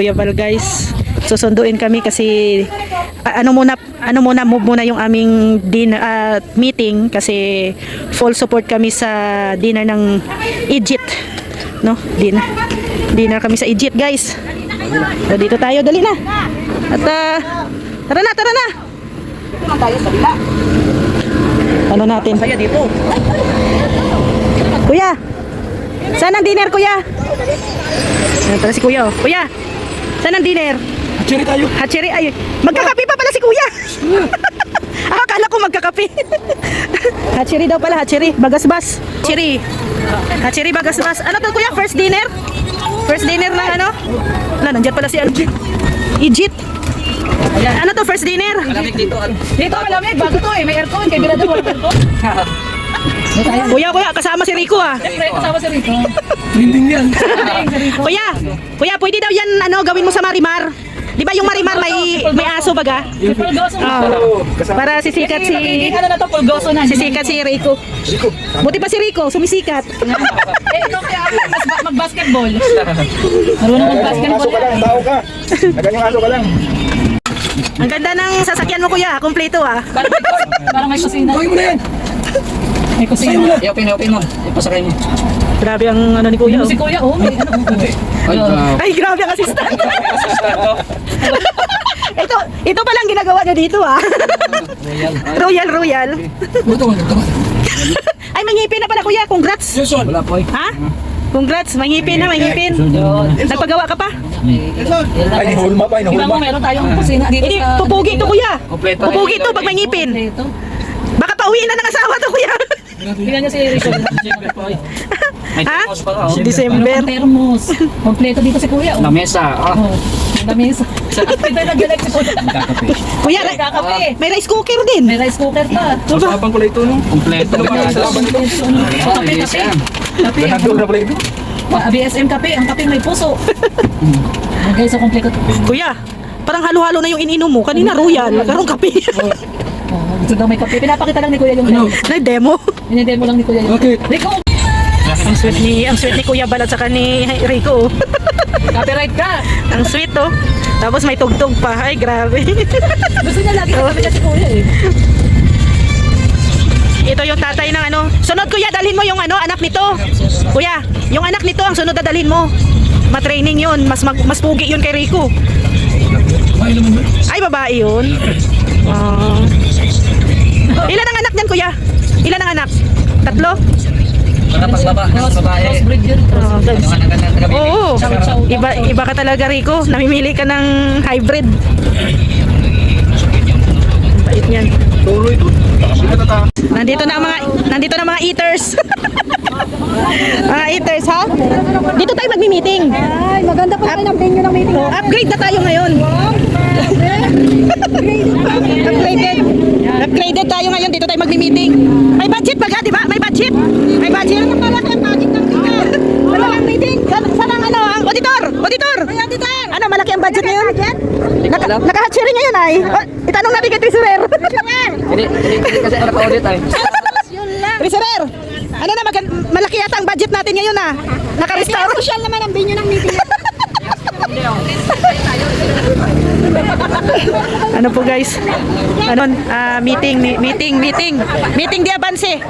Kuya Val guys, susunduin kami kasi move muna yung aming dinner, meeting kasi full support kami sa dinner ng Egypt, no? Dinner kami sa Egypt guys. So, dito tayo, dali na. At tara na. Tayo sa bila. Ano natin? Kaya dito. Kuya, saan ang dinner kuya? Tara si kuya. Kuya, saan ang dinner? Hatchery tayo. Hatchery, ay, magkakape pa pala si kuya. Akala ko magkakape. Hatchery daw pala, hatchery. Bagasbas. Hatchery bagasbas. Ano to kuya? First dinner? First dinner ng ano? Wala, nandiyan pala si Egypt. Ano to, first dinner? Malamig dito. Dito malamig, bago to eh. May aircon, kay Birador wala aircon. Kuya, kasama si Rico ah. Siyempre, kasama si Rico. Trending yan. Kuya, pwede daw yan gawin mo sa Marimar. Di ba yung Marimar may aso baga? Pulgoso na. Para sisikat si Ano na to, pulgoso na. sisikat si Rico. Buti pa si Rico, sumisikat. Ikaw kaya mag-basketball. Marunong mag-basketball. Tao ka. Naganyang aso ka lang. Ang ganda ng sasakyan mo kuya, kumpleto ah. Parang may kusina. Gawin mo na yan. May kusina. I-open mo. Ipasakay mo. Grabe ang ano ni kuya. Si Kuya, oh, may ano. Ay, grabe ang assistant. ito pa lang ginagawa niyo dito ah. Royal. Ay, may ngipin na pala kuya, congrats. Wala po eh. Ha? Congrats, may ngipin na, may ngipin. Nagpagawa ka pa? Ay, hinulma pa. Iba mo, meron tayong kusina dito Hindi, sa... pupugi to kuya. Kompleto. Pupugi to pag may ngipin. Dito. Baka pauwiin na ng asawa to kuya. Tingnan niyo si Rico. Ha? December. Termos. Kompleto dito si Kuya. Oh. Lamesa. Oh, lamesa. Ito yung nag-elect si Kuya. Kuya, Kakape. may rice cooker din. May rice cooker pa. Masabang ko lang ito, no? Kompleto. Kape. Kape. Nandun na pala ito. BSM kape. Ang kape may puso. Okay, so kompleto. Kuya, parang halo-halo na yung ininom mo. Kanina royal, karong kape. Oh, gusto daw may kape. Pinapakita lang ni Kuya yung Na-demo. Inidemo lang ni Kuya yung Bakit? Rico, Ang sweet ni Kuya Bal at saka ni Rico. copyright ka. Ang sweet oh. Tapos may tugtog pa. Ay, grabe. Gusto niya lagi kape niya si Kuya eh. Ito yung tatay ng ano. Sunod kuya, dalhin mo yung anak nito. Kuya, yung anak nito ang sunod na dalhin mo. Ma-training yun. Mas pugi yun kay Rico. Ay, babae yun. Ilan ang anak niyan kuya? Ilan ang anak? 3? Crossbreed yun. Oo. Iba ka talaga Rico. Namimili ka ng hybrid. Bait niyan. Tuloy ito. Nandito na mga eaters. Mga eaters ha? Dito tayo magmi-meeting. Ay, maganda pa rin ang venue ng meeting. Upgrade na tayo ngayon. Upgraded tayo ngayon. Dito tayo magmi-meeting. May budget ba di ba? May budget. May budget. Ano pala ang budget ng meeting? Ano ang meeting? Saan ang ang auditor? Auditor. Ano malaki ang budget ngayon? Naka-hatchery ngayon ay. Itanong natin kay Treasurer. Hindi kasi ako naka-audit ay. Treasurer. Ano na malaki yata ang budget natin ngayon ah. Naka-restore. Social naman ang venue ng meeting. Ano po guys? Meeting di Abanse.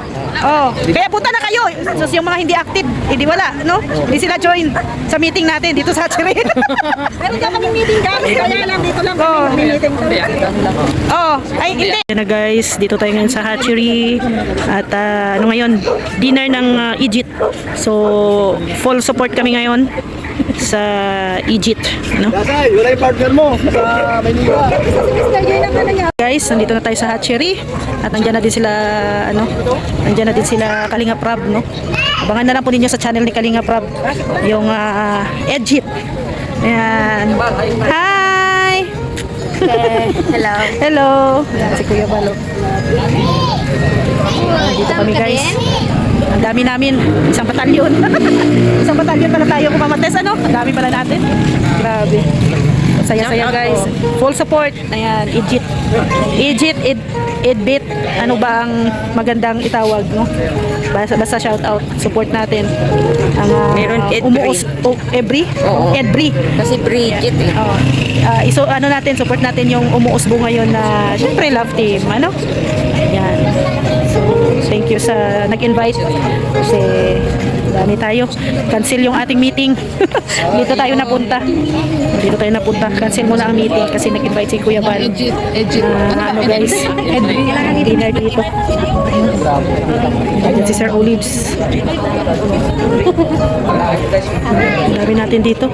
Oh, kaya punta na kayo. So yung mga hindi active, hindi wala, no? Hindi sila join sa meeting natin dito sa Hatchery. Pero daw kaming meeting kami. Kaya lang dito lang kami meeting kami. Oh, ay hindi. Na guys, dito tayo ngayon sa Hatchery at ngayon, dinner ng Egypt. So, full support kami ngayon sa Egypt, no? Dasay, wala yung partner mo. Sa Maynila. Mr. Joy naman na yan. Guys, nandito na tayo sa Hatchery at nandiyan na din sila Kalinga Prab, no? Abangan na lang po ninyo sa channel ni Kalinga Prab yung Egypt. Ayan. Hi! Hello. Ayan, si Kuya Balo. Dito kami guys. Ang dami namin. Isang batalyon. Isang batalyon pala tayo kumamates, ano? Ang dami pala natin. Grabe. saya-saya guys. Full support. Ayan, Edbit, ano ba ang magandang itawag, no? Basta shout out, support natin. Ang Meron Edbri? Oo. Edbri. Kasi Bridget eh. Oo. So ano natin, support natin yung umuusbo ngayon na syempre love team, ano? Yan. So, thank you sa nag-invite kasi dami tayo. Cancel yung ating meeting. Dito tayo napunta. Cancel muna ang meeting kasi nag-invite si Kuya Val. Ano guys, dinner dito. Ayan si Sir Olives. Dami natin dito.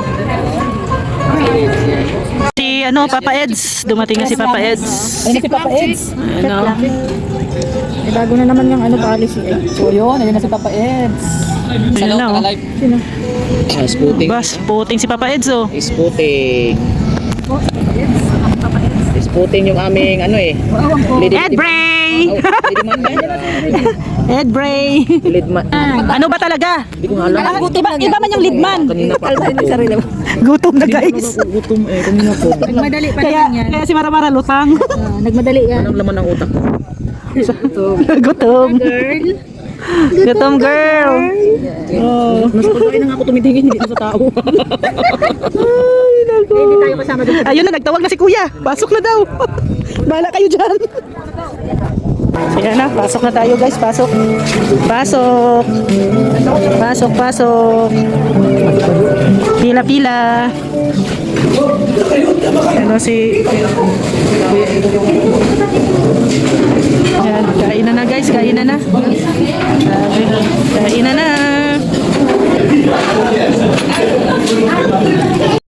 Si Papa Eds, dumating na si Papa Eds. Ayun na si Papa Eds. Ano? May bago na naman yung policy eh. So yun, ayun na si Papa Eds. Ayun na, oh. Sino? Sputing. Bas, puting si Papa Eds, oh. Sputing. Sputing yung aming Ed Bray! Ed Bray! Lidman. Ano ba talaga? Hindi ko nga alam. Iba man yung leadman. Kanina pa ako. Gutom na guys. Gutom kanina po. Nagmadali pa Kaya, naman yan. kaya si Mara lutang. Nagmadali yan. Anong laman ng utak ko? Gutom. Gutom girl. Oh. Mas pagkain na nga ako tumitingin, hindi sa tao. Hindi tayo kasama doon. Ayun na, nagtawag na si Kuya. Pasok na daw. Bahala kayo dyan. Ayan na, pasok na tayo guys. Pasok. Pasok. Pila. Ano si... Ayan, kain na guys. Kain na.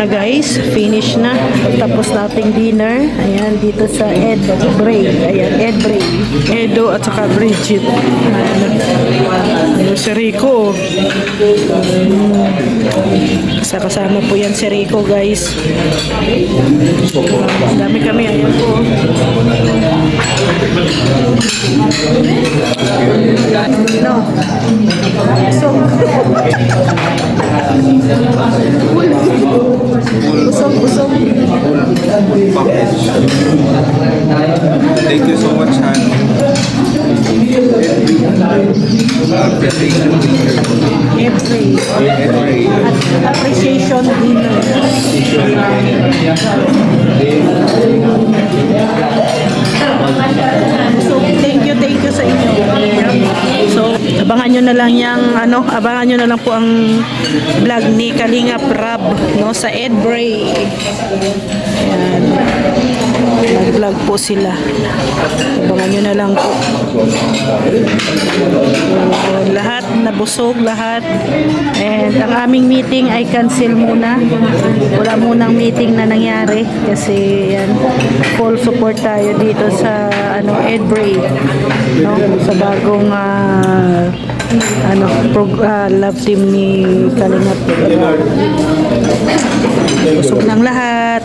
Guys, finish na. Tapos nating dinner. Ayan, dito sa Ed Bray. Ayan, Ed Bray. Edo at saka Bridget. Ayan. Si Rico. Kasama po yan si Rico, guys. Dami kami. Ayan po. No. So, Busog. Thank you so much, Han. Every appreciation dinner. So, thank you sa inyo. So, abangan nyo na lang po ang vlog ni Kalingap Rab, no, sa Ed Bray. Ayan. Nag-vlog po sila. Abangan nyo na lang po. Lahat, nabusog lahat. And ang aming meeting ay cancel muna. Wala munang meeting na nangyari kasi yan, full support tayo dito sa Ed Bray, no, sa bagong love team ni Kalingap. Busog ng lahat.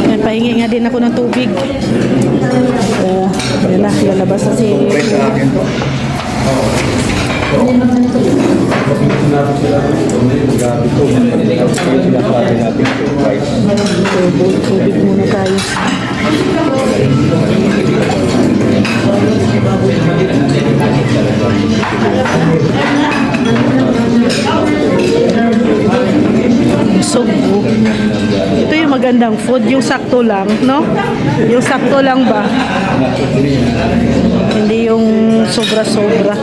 Yan, pahingi nga din ako ng tubig. Yan na, lalabas na si tubig muna tayo. Busog. Ito yung magandang food, yung sakto lang, no? Yung sakto lang ba? Hindi yung sobra-sobra.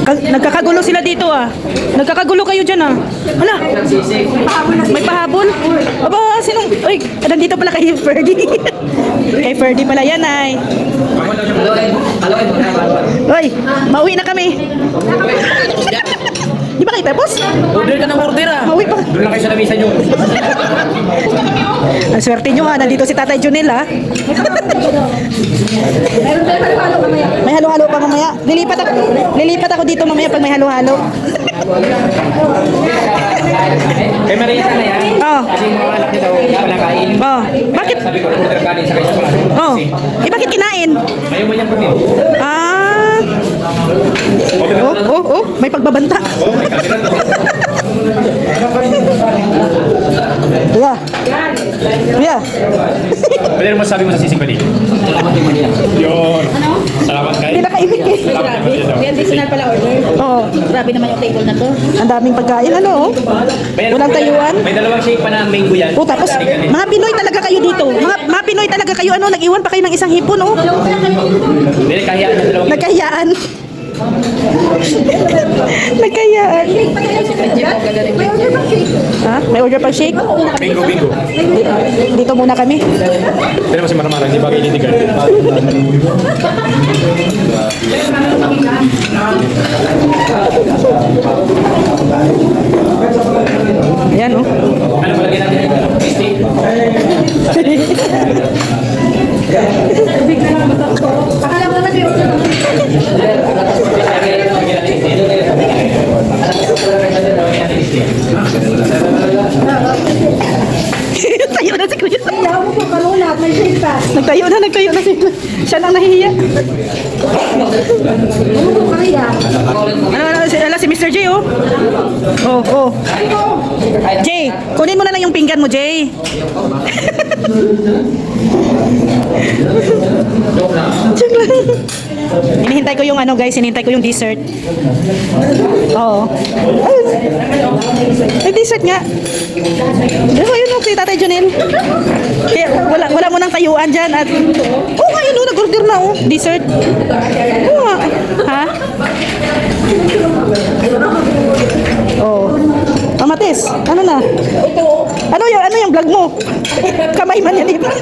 Nagkakagulo sila dito ah. Nagkakagulo kayo dyan ah. Hala, may pahabol? Aba, sinong... Uy, nandito pala kay Ferdy. Kay Ferdy pala yan ay. Uy, mauwi na kami. Di ba kayo tapos? Order ka ng order ah. Mauwi pa. Doon lang kayo sa lamisa nyo. Ang swerte nyo ha, nandito si Tatay Junel ha. May halo-halo pa mamaya. Lilipat ako dito mamaya pag may halo-halo. Kay Maria na yan. Oh. Kasi mga anak nito, wala kain. Oh. Bakit? Sabi ko, order ka din sa kayo sa plato. Oh. Bakit kinain? Mayo mo yan po din. Ah. May pagbabanta. Pero masabi mo sa sisig Manila. Yun. Salamat kayo. Hindi nakaibig eh. Salamat kayo. Yan, additional pala order. Oo. Grabe naman yung table na to. Ang daming pagkain, ano oh. Walang tayuan. May dalawang shake pa na mango yan. Oh, tapos mga Pinoy talaga kayo dito. Mga Pinoy talaga kayo, ano, nag-iwan pa kayo ng isang hipon, oh. Hindi, kahiyaan na dalawang. Nagkahiyaan. Nagkahiyaan. Ha? May order pang shake? Bingo, bingo. Dito muna kami. Pero kasi maramaran, di ba kinitigan? Ayan, oh. Ano palagay natin? Steak? Tayo na si Kuya. Nagtayo na si siya nang nahihiya. Ano si Mr. J, oh. Oh. Jay, kunin mo na lang yung pinggan mo, Jay. Joke lang. Hinihintay ko yung ano, guys, hinihintay ko yung dessert. Oo. May dessert nga. Diba yun, si Tatay Jonel? Kaya wala mo nang tayuan dyan at nga yun, nag-order na, oh. Dessert. Oo nga. Ha? Oh. Mamatis, ano na? Ano yung vlog mo? Kamay man yan, iba.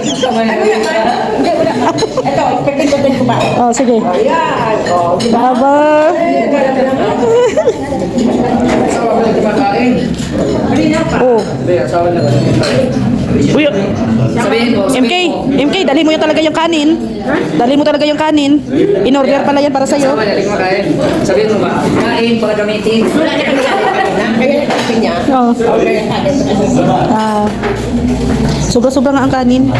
Oh, sige. Baba. Oh. Uy, MK, dali mo talaga yung kanin. Dali mo talaga yung kanin. In-order pala yan para sa'yo. Sabihin mo ba? Kain para gamitin. Oh. Sobra-sobra nga ang kanin.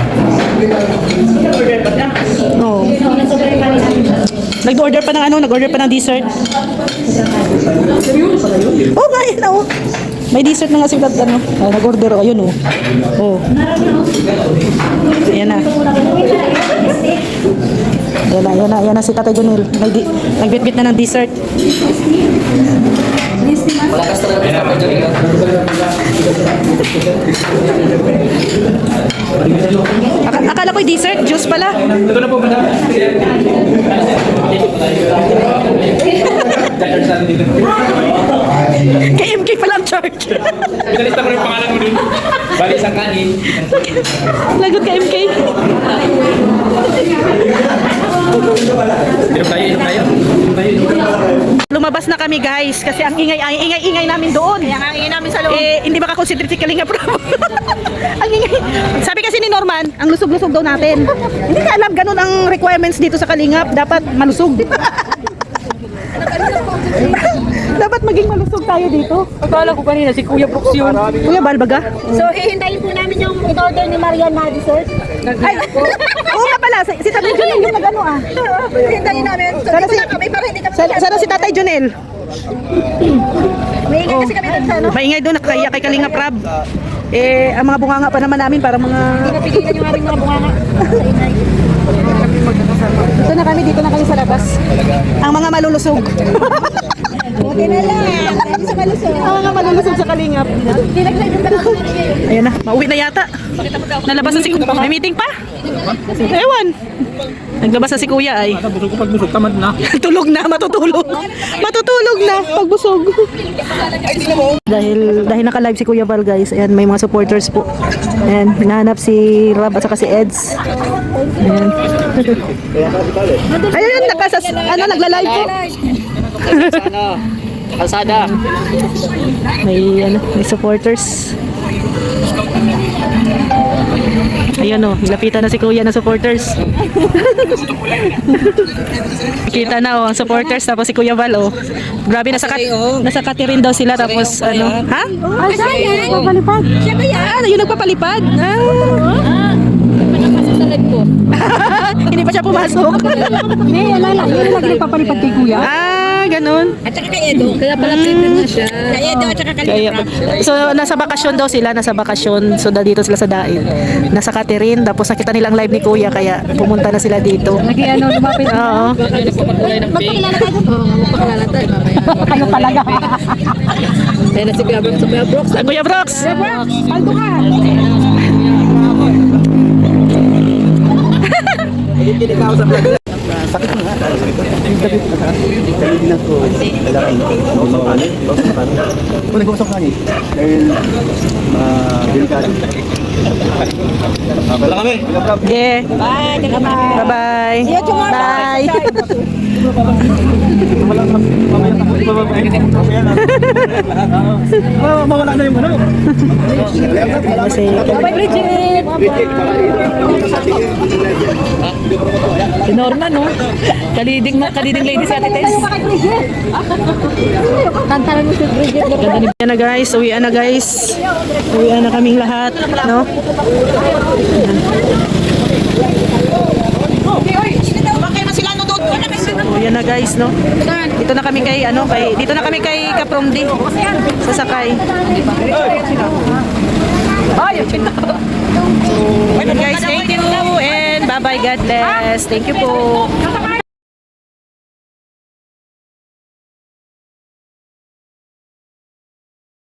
Oh. Nag-order pa ng ano, nag-order pa ng dessert. Oh, nga yun, oh. May dessert na nga sila, ano. Nag-order, oh, ayun, oh. Oh. Ayan na. Ayan na si Tatay Junil. Nagbitbit na ng dessert. Malakas talaga sa pagdali. Akala ko'y dessert, juice pala. Ito na po, madam. Kay MK pala ang charge. Pinalista ko rin yung pangalan mo dun. Bali, isang kanin. Lagot kay MK. Inom tayo. Lumabas na kami, guys, kasi ang ingay namin doon. Kaya nga ingay namin sa loob. Hindi makakonsentrate si Kalinga Pro. Ang ingay. Sabi kasi ni Norman, ang lusog-lusog daw natin. Hindi ka alam, ganun ang requirements dito sa Kalingap. Dapat malusog. Dapat maging malusog tayo dito. Akala ko kanina si Kuya Brooks yun. Kuya Balbaga? So, hihintayin po namin yung in-order ni Marian na dessert. Ay, oo nga pala, si Tatay Junel yung nag-ano ah. Hihintayin namin. So, Sana dito si- na kami para hindi kami Sana si Tatay Junel? May ingay kasi kami dun sa ano. Maingay doon, nakakaya kay Kalinga Prab. Ang mga bunganga pa naman namin para mga... Napigilan yung aming mga bunganga sa ingay. Dito na kami sa labas. Ang mga malulusog. Buti na lang. Dahil sa malusog. Ang mga malulusog sa Kalingap. Dinaglag yung tanong niya yun. Ayan na, mauwi na yata. Nalabas na si Kuya. May meeting pa? Ewan. Naglabas na si Kuya ay. Busog ko pag busog, tamad na. Tulog na, matutulog. Matutulog na pag busog. Dahil naka-live si Kuya Val, guys. Ayan, may mga supporters po. Ayan, hinahanap si Rob at saka si Eds. Ayan. Ayun, nagla-live po. Kalsada. May supporters. Ayan o, nilapitan na si Kuya na supporters. Kita na ang supporters, tapos si Kuya Val Grabe, nasa Catherine daw sila, tapos ano. Ha? Siya nagpapalipad. Siya ba yan? Yung nagpapalipad. Sa live ko. Hindi pa siya pumasok. Hindi, wala lang. Yun lang nagpapalipad kay Kuya. ganun. At saka kay Edo. Kaya pala treated na siya. Kay Edo at saka kay Kaya, Frank. so, nasa bakasyon daw sila, nasa bakasyon. So, dito sila sa Dain. Nasa Catherine, tapos nakita nilang live ni Kuya, kaya pumunta na sila dito. Lagi ano, lumapit. Oo. Magpakilala tayo. Oo, magpakilala tayo mamaya. Ano talaga? Ayun na si Kuya Brooks. Kuya Brooks. Ang Kuya Brooks! Paldo ka. Kung nag-usap kami, dahil delikado. Wala kami. Yeah. Bye. Bye-bye. See you tomorrow. Bye. Mawala na yung ano. Kasi, Bye, Bridget. Si Norma, no? Kaliding lady si Ate Tess. Tantalan mo si Bridget. Ganda ni Uwian na guys, uwian na guys. Uwian na kaming lahat, no? Uwian na guys, no? Dito na kami kay Kapromdi. Sasakay. Ayun guys, thank you and bye-bye, God bless. Thank you po.